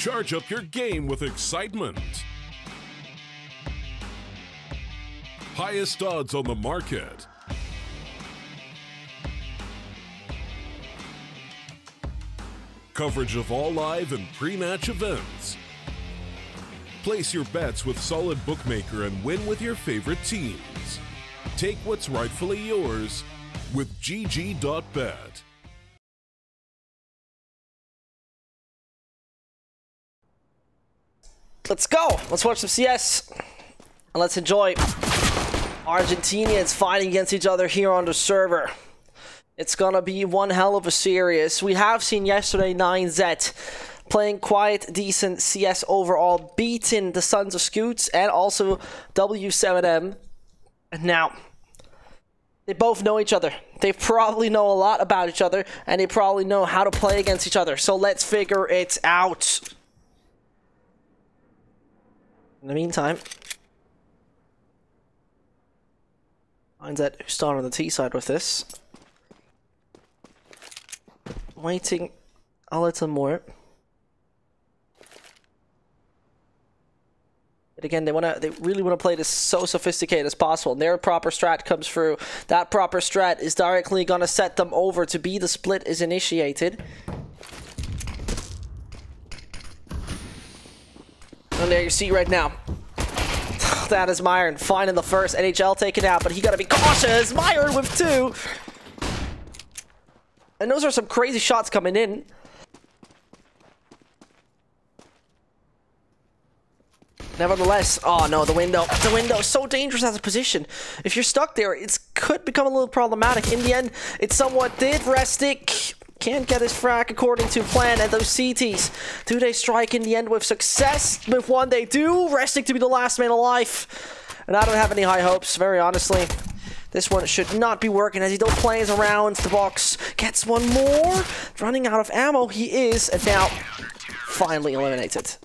Charge up your game with excitement. Highest odds on the market. Coverage of all live and pre-match events. Place your bets with Solid Bookmaker and win with your favorite teams. Take what's rightfully yours with GG.bet. Let's go. Let's watch some CS. And let's enjoy Argentinians fighting against each other here on the server. It's gonna be one hell of a series. We have seen yesterday 9Z playing quite decent CS overall, beating the Sons of Scoots and also W7M. And now, they both know each other. They probably know a lot about each other, and they probably know how to play against each other. So let's figure it out. In the meantime, 9Z who started on the T side with this. Waiting a little more. But again, they really want to play this so sophisticated as possible. And their proper strat comes through. That proper strat is directly going to set them over to be the split is initiated. And there you see right now. That is Myron finding the first NHL taken out, but he got to be cautious. Myron with 2. And those are some crazy shots coming in. Nevertheless, oh no, the window. The window is so dangerous as a position. If you're stuck there, it could become a little problematic. In the end, it somewhat did. Restic can't get his frag according to plan, and those CTs, do they strike in the end with success? With one they do. Restic to be the last man alive. And I don't have any high hopes, very honestly. This one should not be working as he don't plays around the box. Gets one more. Running out of ammo, he is, and now finally eliminated.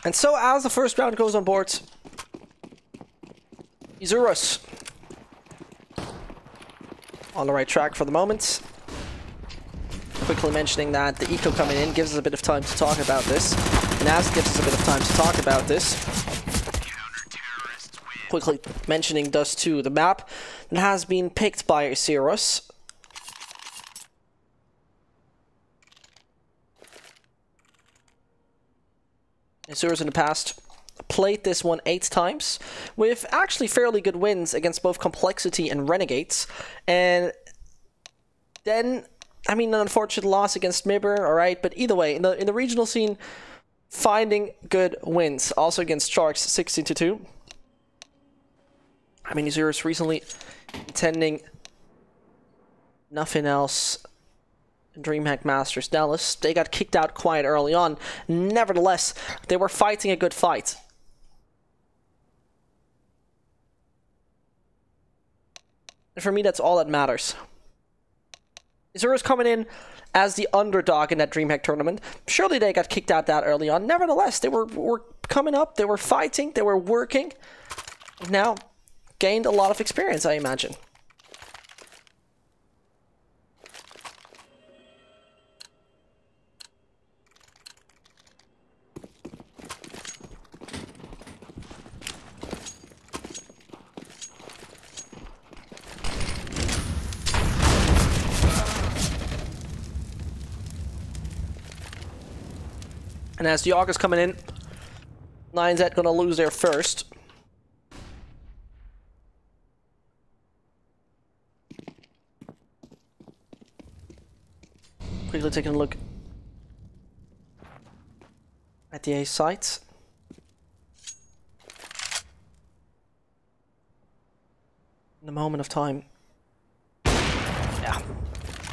And so, as the first round goes on board, Isurus on the right track for the moment. Quickly mentioning that the eco coming in gives us a bit of time to talk about this. And as it gives us a bit of time to talk about this, quickly mentioning does too the map that has been picked by Isurus. Isurus in the past played this one 8 times with actually fairly good wins against both Complexity and Renegades. And then, I mean, an unfortunate loss against Mibber, alright, but either way, in the regional scene, finding good wins. Also against Sharks, 16-2. I mean, Isurus recently intending nothing else. DreamHack Masters Dallas, they got kicked out quite early on. Nevertheless, they were fighting a good fight. And for me, that's all that matters. Isurus coming in as the underdog in that DreamHack tournament. Surely they got kicked out that early on. Nevertheless, they were coming up, they were fighting, they were working. Now, gained a lot of experience, I imagine. And as the AUG is coming in, 9Z gonna lose there first. Quickly taking a look at the A site. In the moment of time. Yeah.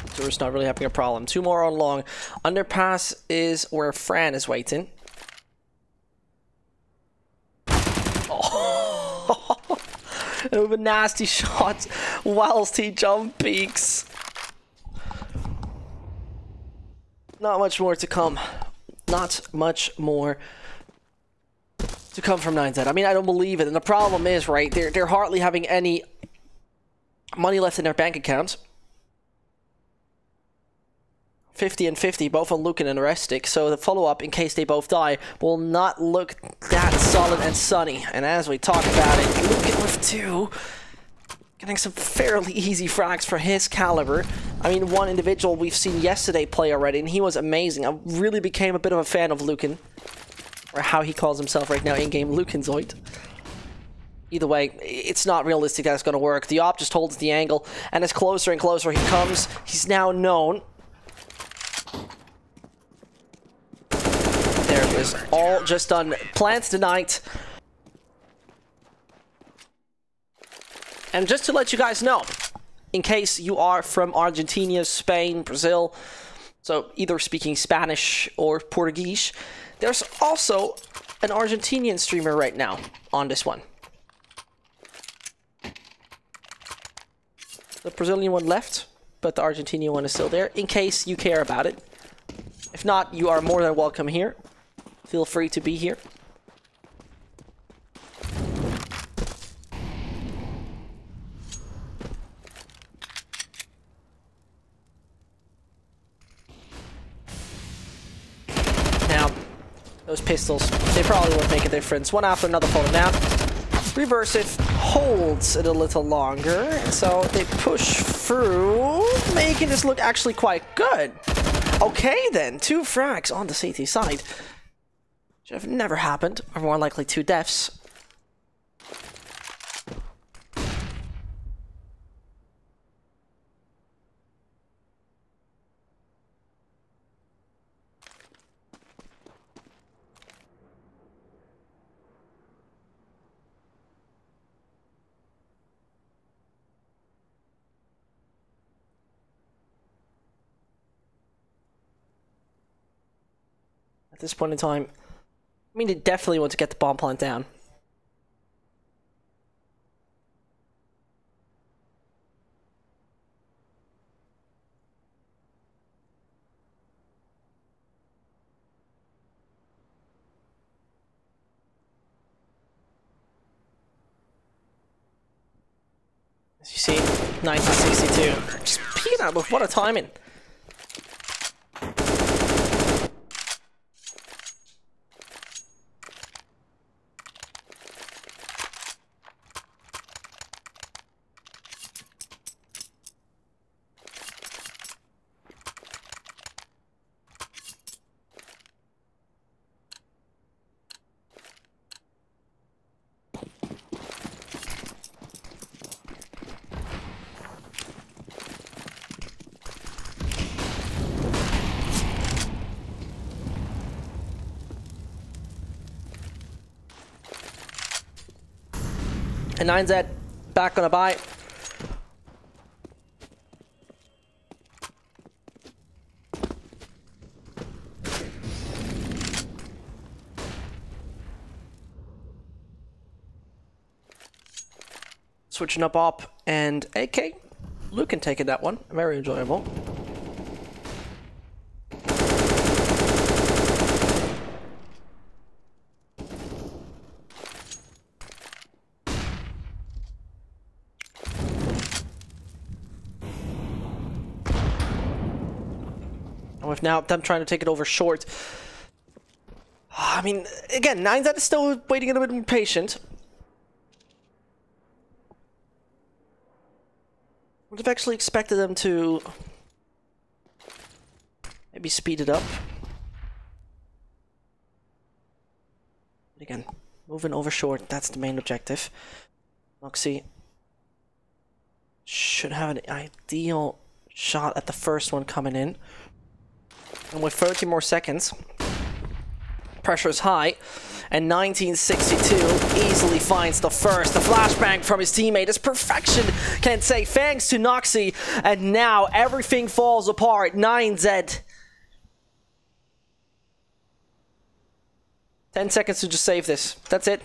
Isurus not really having a problem. 2 more on long. Underpass is where Fran is waiting. Oh. with a nasty shot whilst he jump peeks. Not much more to come. Not much more to come from 9Z. I mean, I don't believe it. And the problem is, right, they're hardly having any money left in their bank account. 50 and 50, both on Lucan and Restic. So the follow-up, in case they both die, will not look that solid and sunny. And as we talk about it, Lucan with 2. Getting some fairly easy frags for his caliber. I mean, one individual we've seen yesterday play already, and he was amazing. I really became a bit of a fan of Lucan. Or how he calls himself right now in-game, Lucanzoid. Either way, it's not realistic that it's going to work. The op just holds the angle, and as closer and closer he comes, he's now known. There it is. All just done. Plants denied. And just to let you guys know, in case you are from Argentina, Spain, Brazil, so either speaking Spanish or Portuguese, there's also an Argentinian streamer right now on this one. The Brazilian one left, but the Argentinian one is still there, in case you care about it. If not, you are more than welcome here. Feel free to be here. Now, those pistols, they probably won't make a difference. One after another falling down. Reversive holds it a little longer, so they push through, making this look actually quite good. Okay then, 2 frags on the CT side. Should have never happened, or more likely 2 deaths. At this point in time, I mean, they definitely want to get the bomb plant down. As you see, 1962. Just peeking out with what a timing. And 9Z back on a buy. Switching up op and AK. Lucan taking that one. Very enjoyable. With now them trying to take it over short. I mean, again, 9Z is still waiting a little bit more patient. Would have actually expected them to maybe speed it up. But again, moving over short, that's the main objective. Noxy should have an ideal shot at the first one coming in. And with 30 more seconds, pressure is high, and 1962 easily finds the first. The flashbang from his teammate is perfection, can't say, thanks to Noxy, and now everything falls apart. 9Z. 10 seconds to just save this. That's it.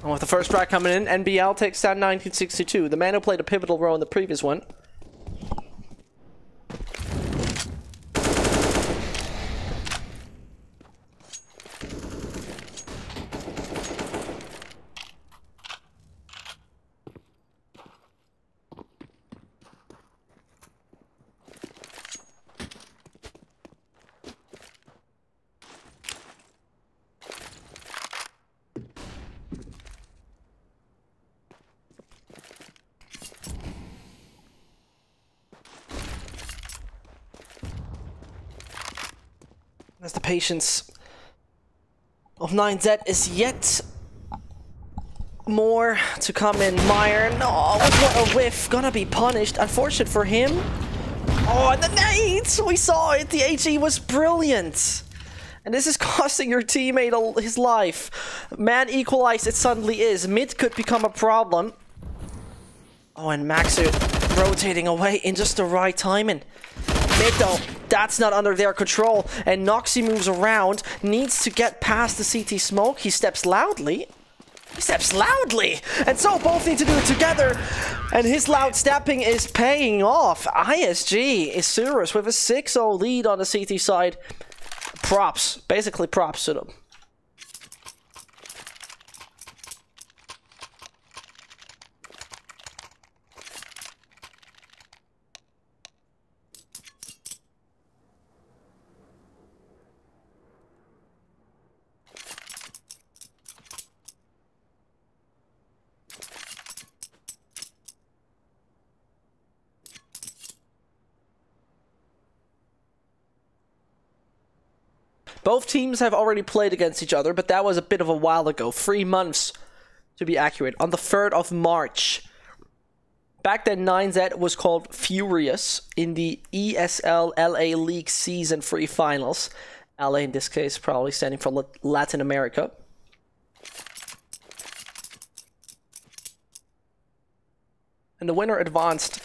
And with the first strike coming in, NBL takes down 1962, the man who played a pivotal role in the previous one. As the patience of 9Z is yet more to come in. Meyer, no, what a whiff. Gonna be punished. Unfortunate for him. Oh, and the nades! We saw it. The HE was brilliant. And this is costing your teammate his life. Man equalized it suddenly is. Mid could become a problem. Oh, and Maxu rotating away in just the right timing. Mid though, that's not under their control. And Noxy moves around, needs to get past the CT smoke. He steps loudly. And so both need to do it together. And his loud stepping is paying off. ISG, Isurus with a 6-0 lead on the CT side. Props, basically props to them. Both teams have already played against each other, but that was a bit of a while ago. 3 months, to be accurate. On the 3rd of March. Back then, 9Z was called Furious in the ESL LA League Season 3 Finals. LA, in this case, probably standing for Latin America. And the winner advanced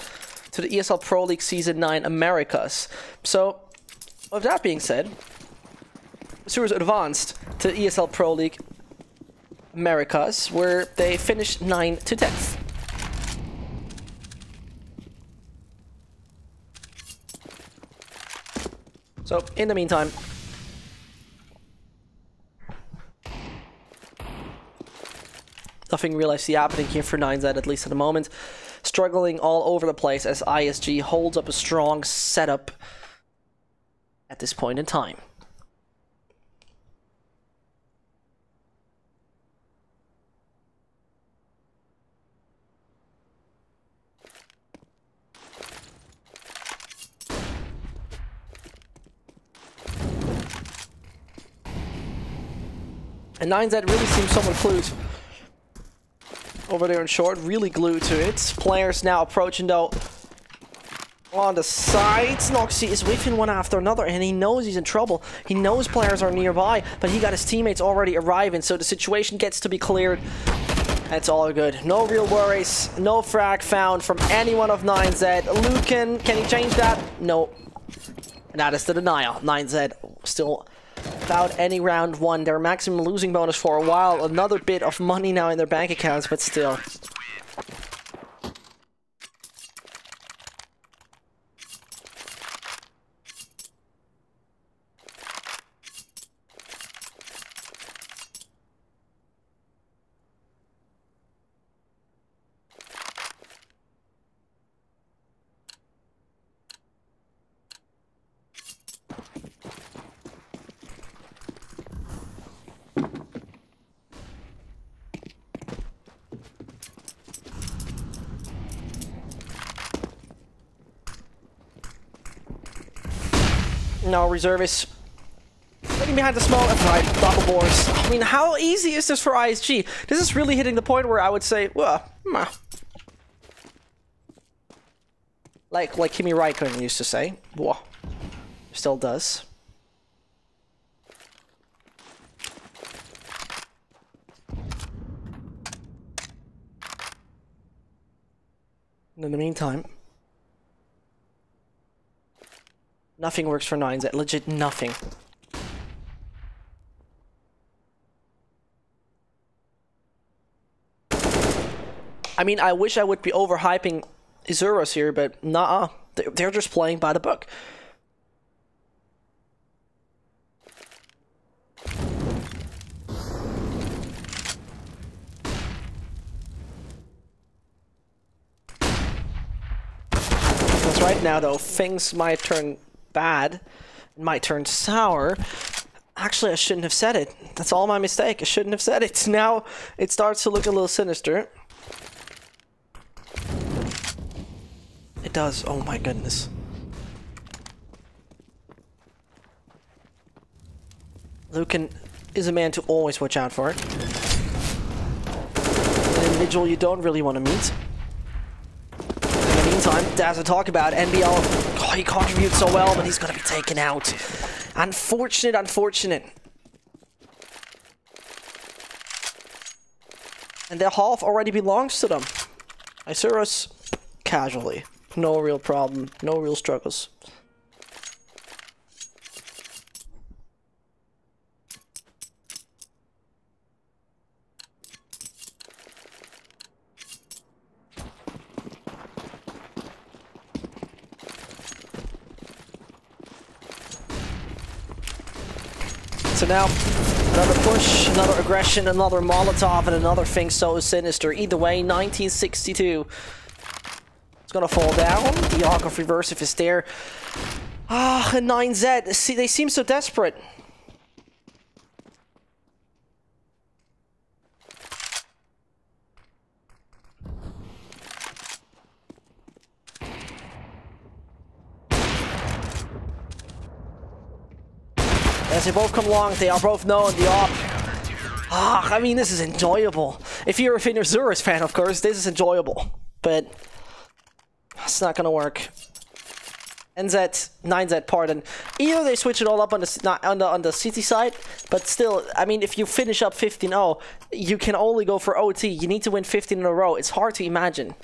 to the ESL Pro League Season 9 Americas. So, with that being said, Isurus advanced to ESL Pro League Americas, where they finished 9 to 10th. So, in the meantime, nothing real I see happening here for 9Z, at least at the moment. Struggling all over the place as ISG holds up a strong setup at this point in time. And 9Z really seems somewhat glued over there in short, really glued to it. Players now approaching though on the sides. Noxy is whiffing one after another and he knows he's in trouble. He knows players are nearby, but he got his teammates already arriving, so the situation gets to be cleared. That's all good. No real worries. No frag found from anyone of 9Z. Lucan, can he change that? No. And that is the denial. 9Z still without any round one. Their maximum losing bonus for a while. Another bit of money now in their bank accounts, but still. No, reservists getting behind the smoke. Right, double boards. I mean, how easy is this for ISG? This is really hitting the point where I would say, well, like Kimi Räikkönen used to say, whoa, still does. And in the meantime, nothing works for 9Z. Legit nothing. I mean, I wish I would be overhyping Isurus here, but nah, they're just playing by the book. That's right now, though, things might turn bad, might turn sour. Actually, I shouldn't have said it. That's all my mistake. I shouldn't have said it. Now it starts to look a little sinister. It does. Oh my goodness. Lucan is a man to always watch out for. An individual you don't really want to meet. In the meantime, as I talk about, NBL, oh, he contributes so well, but he's going to be taken out. Unfortunate, unfortunate. And their half already belongs to them. Isurus, casually. No real problem, no real struggles. So now, another push, another aggression, another Molotov, and another thing so sinister. Either way, 1962. It's gonna fall down. The Arc of Reversive is there. Ah, and 9Z. See, they seem so desperate. As they both come along, they are both known, the op. Ah, I mean, this is enjoyable. If you're a Isurus fan, of course, this is enjoyable. But it's not gonna work. NZ, 9Z, pardon. Either they switch it all up on the city side, but still, I mean, if you finish up 15-0, you can only go for OT. You need to win 15 in a row. It's hard to imagine.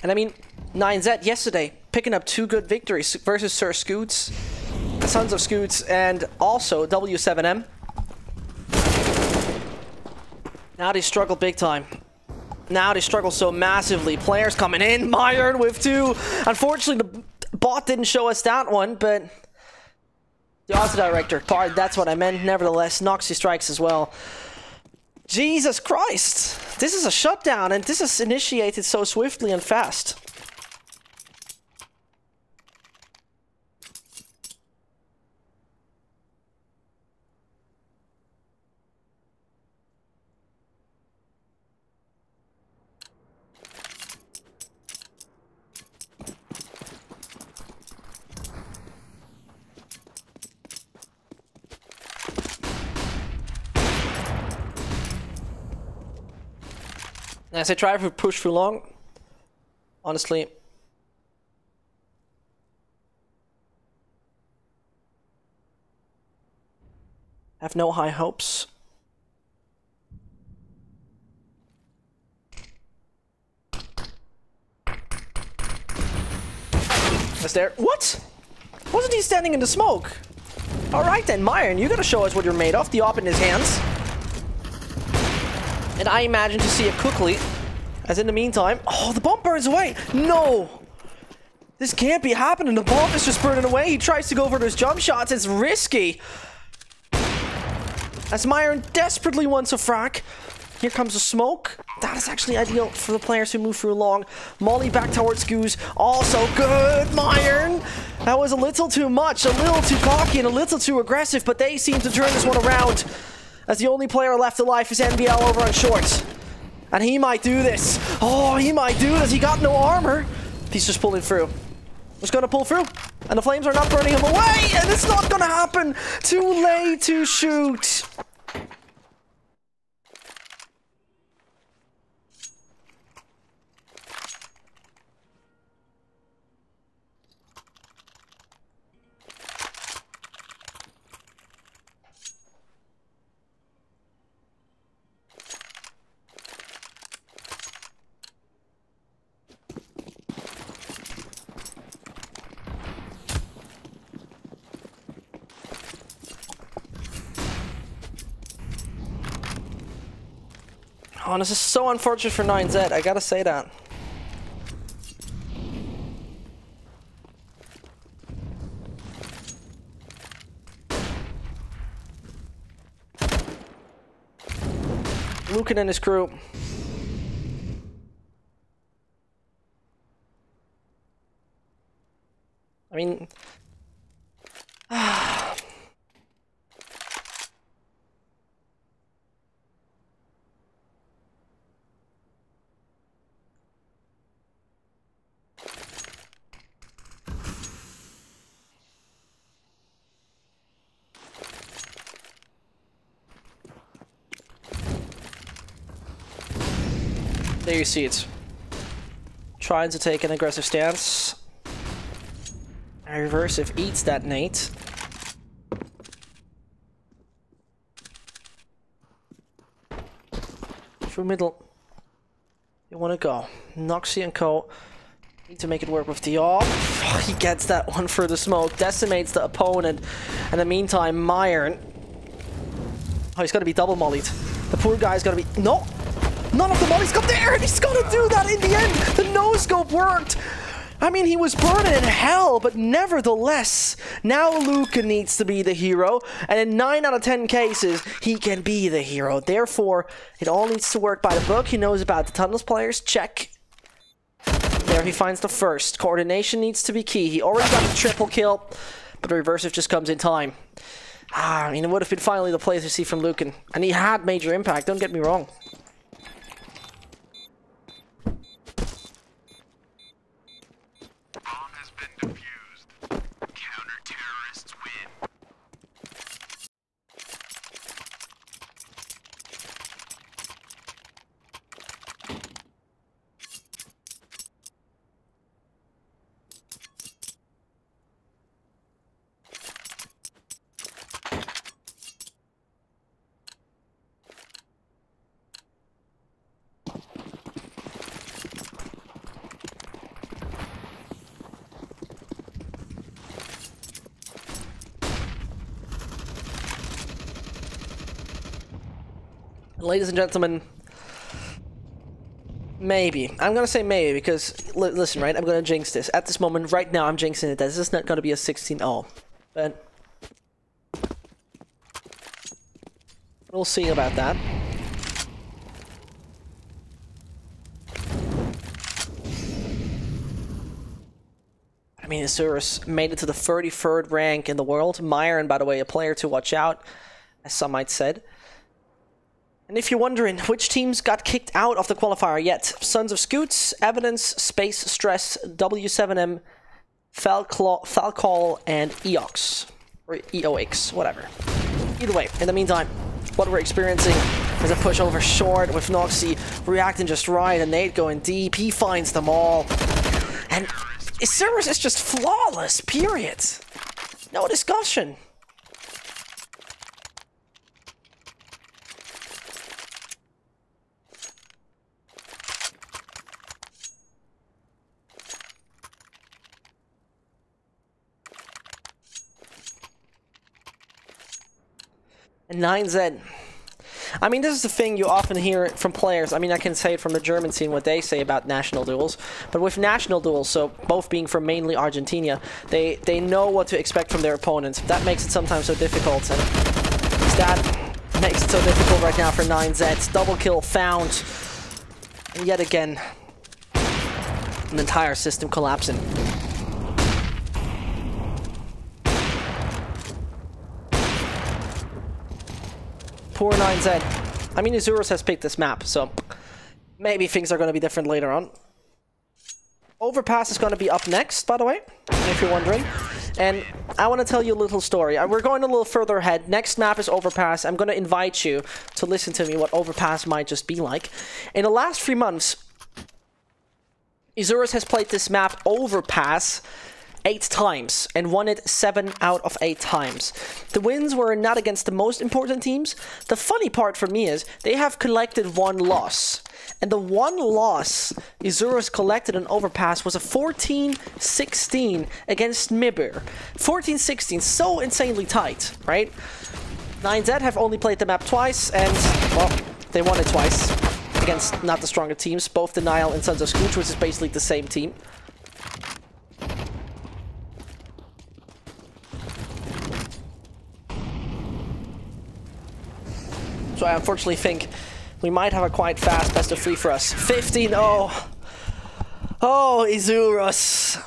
And I mean, 9Z yesterday, picking up 2 good victories versus Sir Scoots, Sons of Scoots, and also W7M. Now they struggle big time. Now they struggle so massively. Players coming in, Myron with 2. Unfortunately, the bot didn't show us that one, but the auto director, pardon, that's what I meant. Nevertheless, Noxy strikes as well. Jesus Christ! This is a shutdown, and this is initiated so swiftly and fast. As I try to push through long, honestly, have no high hopes. Is there? What? Wasn't he standing in the smoke? Alright then, Myron, you gotta show us what you're made of. The op in his hands. And I imagine to see it quickly, as in the meantime... Oh, the bomb burns away! No! This can't be happening. The bomb is just burning away. He tries to go for those jump shots. It's risky. as Myron desperately wants a frag. Here comes the smoke. That is actually ideal for the players who move through long. Molly back towards Goose. Also good, Myron. That was a little too much, a little too cocky, and a little too aggressive, but they seem to turn this one around. As the only player left alive is NBL over on short. And he might do this. Oh, he might do this. He got no armor. He's just pulling through. He's gonna pull through. And the flames are not burning him away. And it's not gonna happen. Too late to shoot. Oh, this is so unfortunate for 9Z, I gotta say that. Lucan and his crew. I mean... There you see it. Trying to take an aggressive stance. A reversive eats that nade. Through middle. You want to go. Noxy and Co. Need to make it work with the off. He gets that one for the smoke. Decimates the opponent. In the meantime, Myron. Oh, he's got to be double mollied. The poor guy's got to be... No! None of the mollies got there, and he's gonna do that in the end. The no-scope worked. I mean, he was burning in hell, but nevertheless, now Luca needs to be the hero, and in 9 out of 10 cases, he can be the hero. Therefore, it all needs to work by the book. He knows about the tunnels players. Check. There he finds the first. Coordination needs to be key. He already got the triple kill, but the reversive just comes in time. I mean, it would have been finally the plays we see from Lucan, and he had major impact, don't get me wrong. Ladies and gentlemen, maybe. I'm gonna say maybe because, listen, right? I'm gonna jinx this. At this moment, right now, I'm jinxing it. This is not gonna be a 16-0. But we'll see about that. I mean, Isurus made it to the 33rd rank in the world. Myron, by the way, a player to watch out, as some might said. And if you're wondering which teams got kicked out of the qualifier yet, Sons of Scoots, Evidence, Space Stress, W7M, Falcol, and Eox. Or EOX, whatever. Either way, in the meantime, what we're experiencing is a push over short with Noxy reacting just right and Nate going deep. He finds them all. And Isurus is just flawless, period. No discussion. And 9Z. I mean, this is the thing you often hear from players. I mean, I can say it from the German scene, what they say about national duels. But with national duels, so both being from mainly Argentina, they know what to expect from their opponents. That makes it sometimes so difficult. And is that Makes it so difficult right now for 9Z. Double kill found. And yet again, an entire system collapsing. Poor 9Z. I mean, Isurus has picked this map, so maybe things are going to be different later on. Overpass is going to be up next, by the way, if you're wondering. And I want to tell you a little story. We're going a little further ahead. Next map is Overpass. I'm going to invite you to listen to me what Overpass might just be like. In the last 3 months, Isurus has played this map Overpass 8 times and won it 7 out of 8 times. The wins were not against the most important teams. The funny part for me is they have collected 1 loss. And the 1 loss Isurus collected in Overpass was a 14-16 against Mibir. 14-16, so insanely tight, right? 9Z have only played the map twice, and, well, they won it twice against not the stronger teams, both Denial and Sons of Scooch, which is basically the same team. So I unfortunately think we might have a quite fast best of 3 for us. 15-0. Oh, Isurus.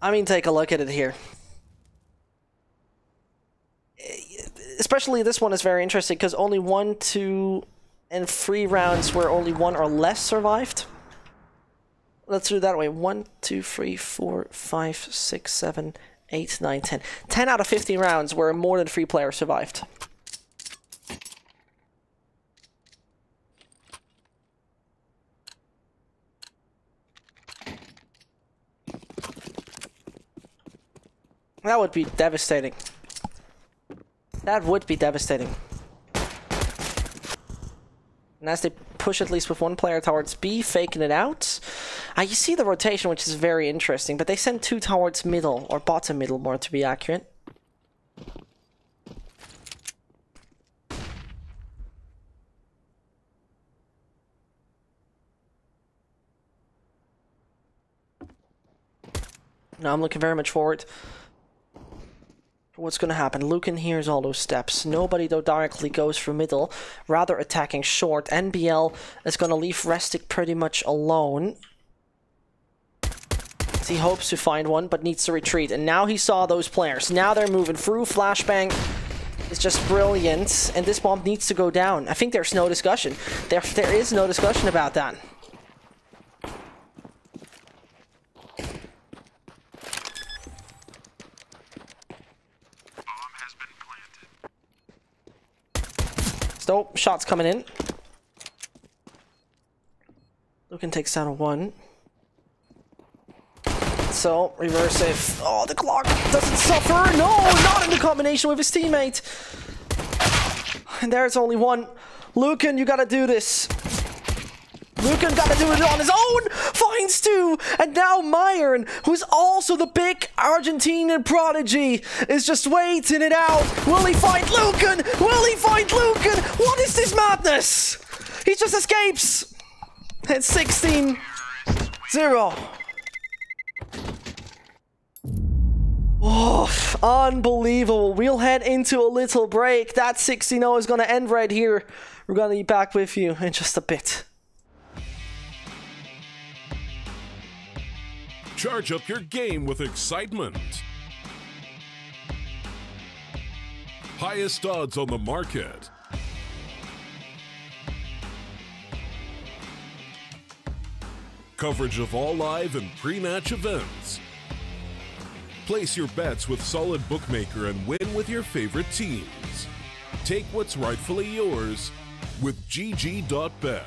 I mean, take a look at it here. Especially this one is very interesting because only 1, 2, and 3 rounds where only 1 or less survived. Let's do it that way. 1, 2, 3, 4, 5, 6, 7, 8, 9, 10. 10 out of 15 rounds where more than 3 players survived. That would be devastating. That would be devastating. And as they push at least with 1 player towards B, faking it out. You see the rotation, which is very interesting, but they send 2 towards middle, or bottom middle more to be accurate. Now I'm looking very much forward what's going to happen. Lucan hears all those steps. Nobody, though, directly goes for middle, rather attacking short. NBL is going to leave Restic pretty much alone. He hopes to find one, but needs to retreat. And now he saw those players. Now they're moving through. Flashbang is just brilliant. And this bomb needs to go down. I think there's no discussion. There is no discussion about that. So, shots coming in. Lucan takes down a 1. So, reverse if... Oh, the clock doesn't suffer! No, not in the combination with his teammate! And there's only 1. Lucan, you gotta do this. Lucan gotta do it on his own! Finds 2! And now Myron, who's also the big Argentinian prodigy, is just waiting it out. Will he find Lucan? Will he find Lucan? What is this madness? He just escapes! It's 16-0. Oh, unbelievable. We'll head into a little break. That 16-0 is gonna end right here. We're gonna be back with you in just a bit. Charge up your game with excitement. Highest odds on the market. Coverage of all live and pre-match events. Place your bets with Solid Bookmaker and win with your favorite teams. Take what's rightfully yours with GG.bet.